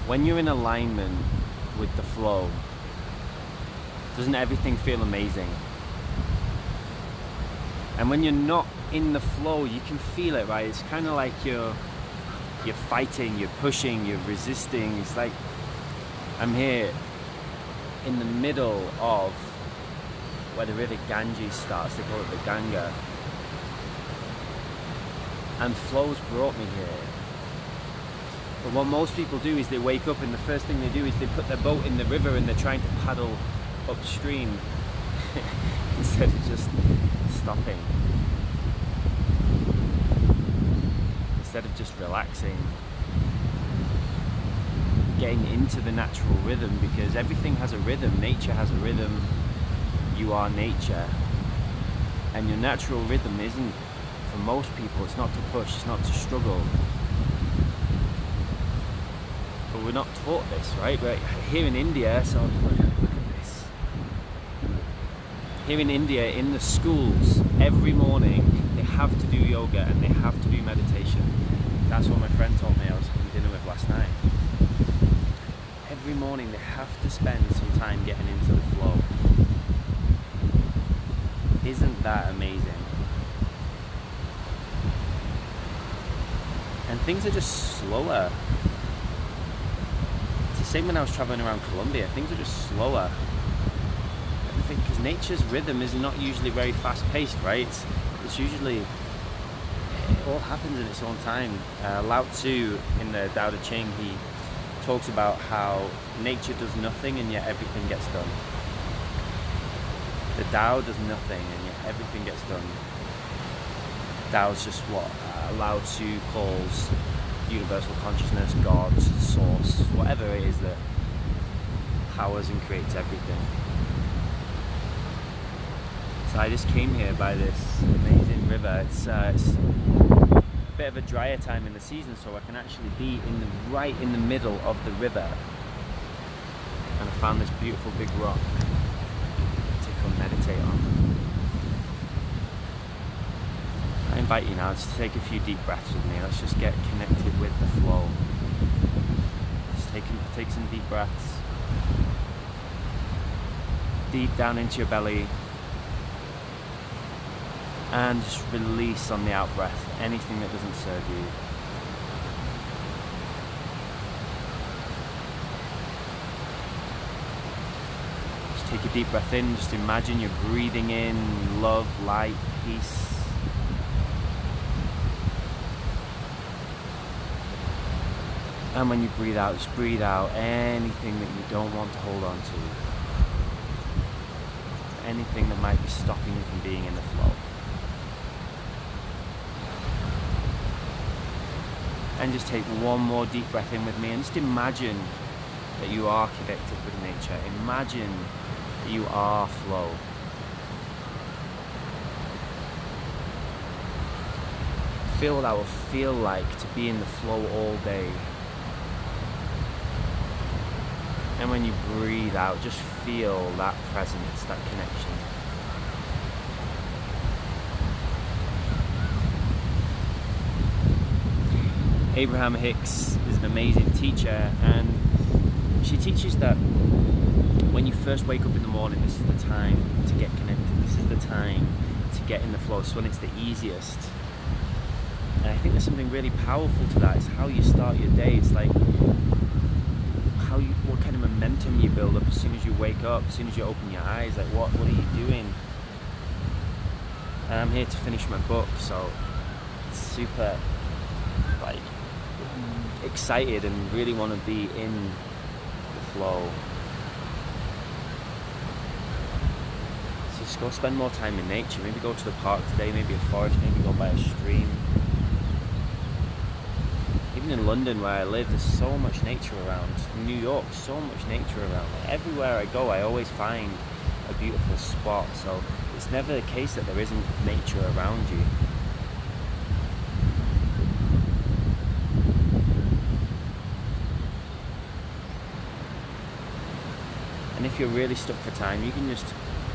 when you're in alignment with the flow, doesn't everything feel amazing? And when you're not in the flow, you can feel it, right? It's kind of like you're fighting, you're pushing, you're resisting. It's like I'm here in the middle of where the river Ganges starts. They call it the Ganga. And flow's brought me here. But what most people do is they wake up and the first thing they do is they put their boat in the river and they're trying to paddle upstream instead of just stopping. Instead of just relaxing. Getting into the natural rhythm, because everything has a rhythm. Nature has a rhythm. You are nature. And your natural rhythm isn't, for most people, it's not to push, it's not to struggle. But we're not taught this, right? We're here in India, so look at this. Here in India, in the schools, every morning, they have to do yoga and they have to do meditation. That's what my friend told me I was having dinner with last night. Every morning, they have to spend some time getting into the flow. Isn't that amazing? And things are just slower. It's the same when I was traveling around Colombia. Things are just slower. Because nature's rhythm is not usually very fast-paced, right? It's usually, it all happens in its own time. Lao Tzu in the Tao Te Ching, he talks about how nature does nothing and yet everything gets done. The Tao does nothing and yet everything gets done. Tao's just what Lao Tzu calls universal consciousness, God, source, whatever it is that powers and creates everything. So I just came here by this amazing river. It's a bit of a drier time in the season, so I can actually be right in the middle of the river. And I found this beautiful big rock to come meditate on. I invite you now to take a few deep breaths with me. Let's just get connected with the flow. Just take some deep breaths. Deep down into your belly. And just release on the out breath anything that doesn't serve you. Just take a deep breath in. Just imagine you're breathing in love, light, peace. And when you breathe out, just breathe out anything that you don't want to hold on to. Anything that might be stopping you from being in the flow. And just take one more deep breath in with me and just imagine that you are connected with nature. Imagine that you are flow. Feel what that will feel like to be in the flow all day. And when you breathe out, just feel that presence, that connection. Abraham Hicks is an amazing teacher, and she teaches that when you first wake up in the morning, this is the time to get connected. This is the time to get in the flow. It's when it's the easiest. And I think there's something really powerful to that. It's how you start your day. It's like what kind of momentum you build up as soon as you wake up, as soon as you open your eyes. Like what are you doing? And I'm here to finish my book, so it's super excited and really want to be in the flow. So just go spend more time in nature. Maybe go to the park today, maybe a forest, maybe go by a stream. Even in London where I live, there's so much nature around. In New York, so much nature around. Everywhere I go, I always find a beautiful spot. So it's never the case that there isn't nature around you. And if you're really stuck for time, you can just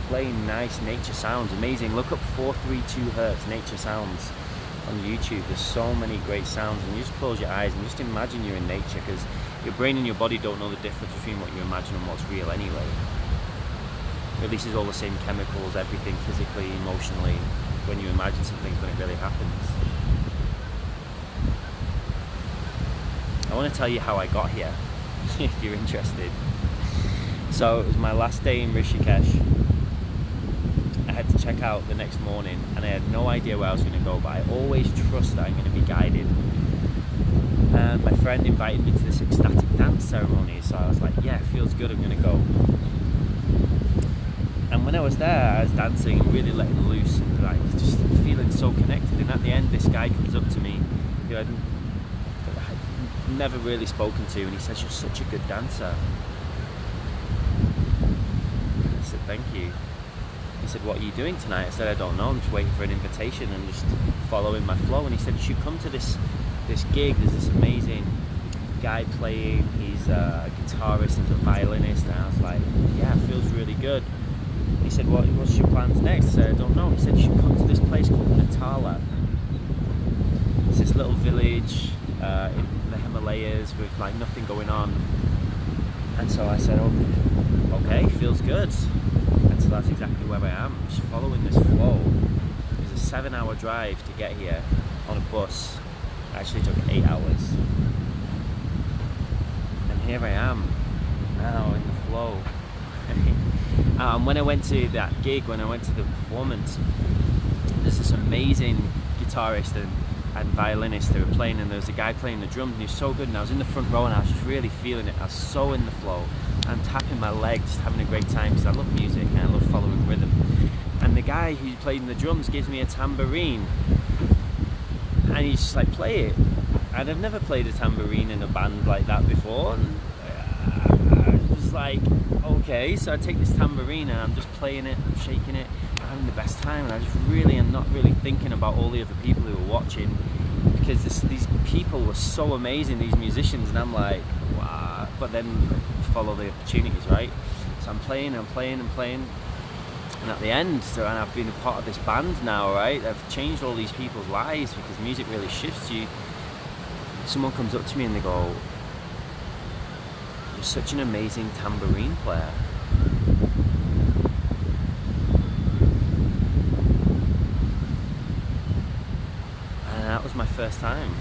play nice nature sounds. Amazing. Look up 432 Hertz nature sounds. on YouTube. There's so many great sounds, and you just close your eyes and just imagine you're in nature, because your brain and your body don't know the difference between what you imagine and what's real anyway. It releases all the same chemicals, everything, physically, emotionally, when you imagine something when it really happens. I want to tell you how I got here, if you're interested. So it was my last day in Rishikesh. I had to check out the next morning, and I had no idea where I was going to go, but I always trust that I'm going to be guided. And my friend invited me to this ecstatic dance ceremony, so I was like, yeah, it feels good, I'm going to go. And when I was there, I was dancing and really letting loose, and like just feeling so connected. And at the end, this guy comes up to me who I'd never really spoken to, and he says, "You're such a good dancer." I said, "Thank you." He said, "What are you doing tonight?" I said, "I don't know, I'm just waiting for an invitation and just following my flow." And he said, "You should come to this gig. There's this amazing guy playing. He's a guitarist and a violinist." And I was like, "Yeah, it feels really good." He said, "What's your plans next?" I said, "I don't know." He said, "You should come to this place called Natala. It's this little village in the Himalayas with like nothing going on." And so I said, "Oh, okay, feels good." And so that's exactly where I am, just following this flow. It's a 7-hour drive to get here on a bus. It actually took 8 hours. And here I am, now in the flow. And when I went to that gig, when I went to the performance, there's this amazing guitarist and violinist who were playing, and there was a guy playing the drums, and he was so good, and I was in the front row and I was just really feeling it. I was so in the flow. I'm tapping my leg, just having a great time, because I love music and I love following rhythm. And the guy who played the drums gives me a tambourine, and he's just like, "Play it." And I've never played a tambourine in a band like that before, and I was like, okay. So I take this tambourine and I'm just playing it, I'm shaking it, I'm having the best time, and I just really am not really thinking about all the other people who were watching, because these people were so amazing, these musicians, and I'm like, wow. But then follow the opportunities, right? So I'm playing, and at the end, and I've been a part of this band now, right? I've changed all these people's lives, because music really shifts you. Someone comes up to me and they go, "You're such an amazing tambourine player." And that was my first time.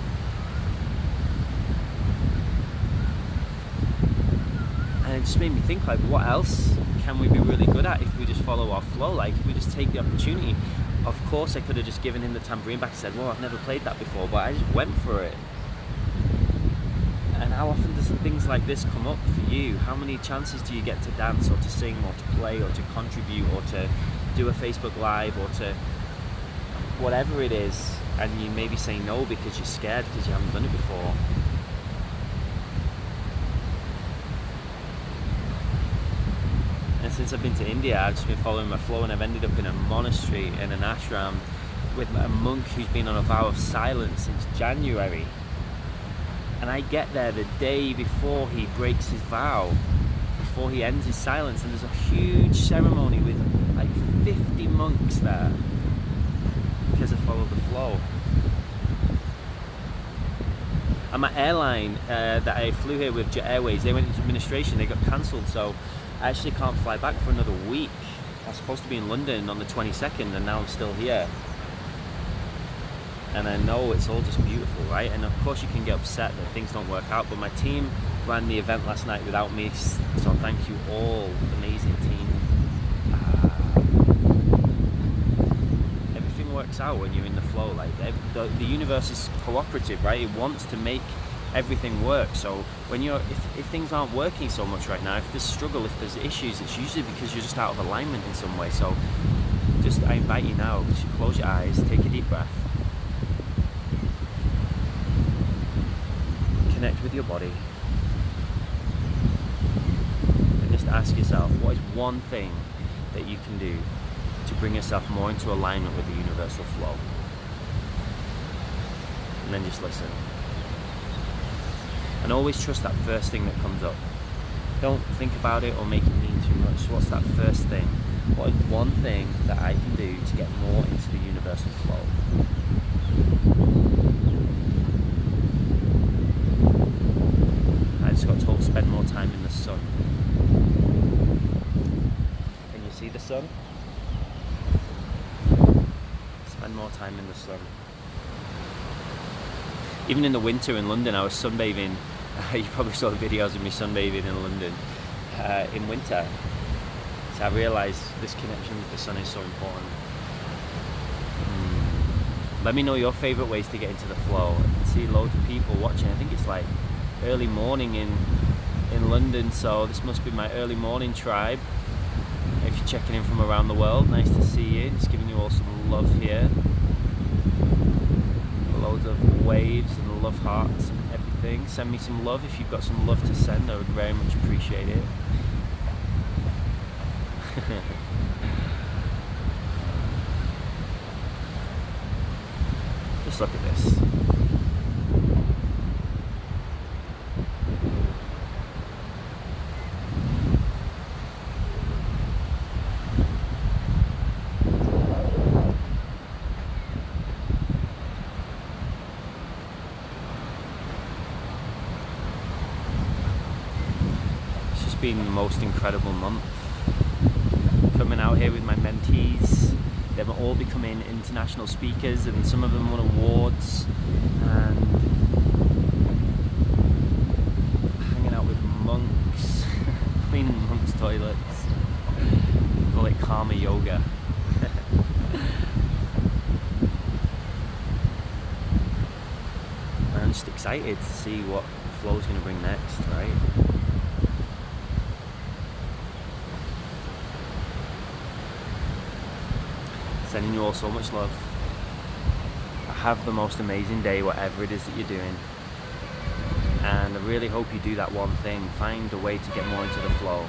And it just made me think, like, what else can we be really good at if we just follow our flow? Like, if we just take the opportunity. Of course I could have just given him the tambourine back and said, "Well, I've never played that before," but I just went for it. And how often does things like this come up for you? How many chances do you get to dance, or to sing, or to play, or to contribute, or to do a Facebook Live, or to whatever it is, and you maybe say no because you're scared, because you haven't done it before? And since I've been to India, I've just been following my flow, and I've ended up in a monastery, in an ashram, with a monk who's been on a vow of silence since January. And I get there the day before he breaks his vow, before he ends his silence, and there's a huge ceremony with like 50 monks there, because I followed the flow. And my airline that I flew here with, Jet Airways, they went into administration, they got cancelled, so I actually can't fly back for another week. I was supposed to be in London on the 22nd, and now I'm still here. And I know it's all just beautiful, right? And of course you can get upset that things don't work out, but my team ran the event last night without me, so thank you all, amazing team. Everything works out when you're in the flow. Like, the universe is cooperative, right? It wants to make everything work. So when if things aren't working so much right now, if there's struggle, if there's issues, it's usually because you're just out of alignment in some way. So I invite you now to close your eyes, take a deep breath, connect with your body, and just ask yourself, what is one thing that you can do to bring yourself more into alignment with the universal flow? And then just listen. And always trust that first thing that comes up. Don't think about it or make it mean too much. What's that first thing? What is one thing that I can do to get more into the universal flow? also got told to spend more time in the sun. Can you see the sun? Spend more time in the sun. Even in the winter in London, I was sunbathing. You probably saw the videos of me sunbathing in London in winter. So I realised this connection with the sun is so important. Let me know your favourite ways to get into the flow. I can see loads of people watching. I think it's like early morning in London, so this must be my early morning tribe. If you're checking in from around the world, nice to see you. Just giving you all some love here. Loads of waves and love hearts and everything. Send me some love if you've got some love to send. I would very much appreciate it. Just look at this. It's just been the most incredible month. Coming out here with my mentees, they're all becoming international speakers, and some of them won awards, and hanging out with monks, cleaning monks' toilets. We call it karma yoga. I'm just excited to see what the flow's going to bring next, right? Sending you all so much love. Have the most amazing day, whatever it is that you're doing. And I really hope you do that one thing. Find a way to get more into the flow.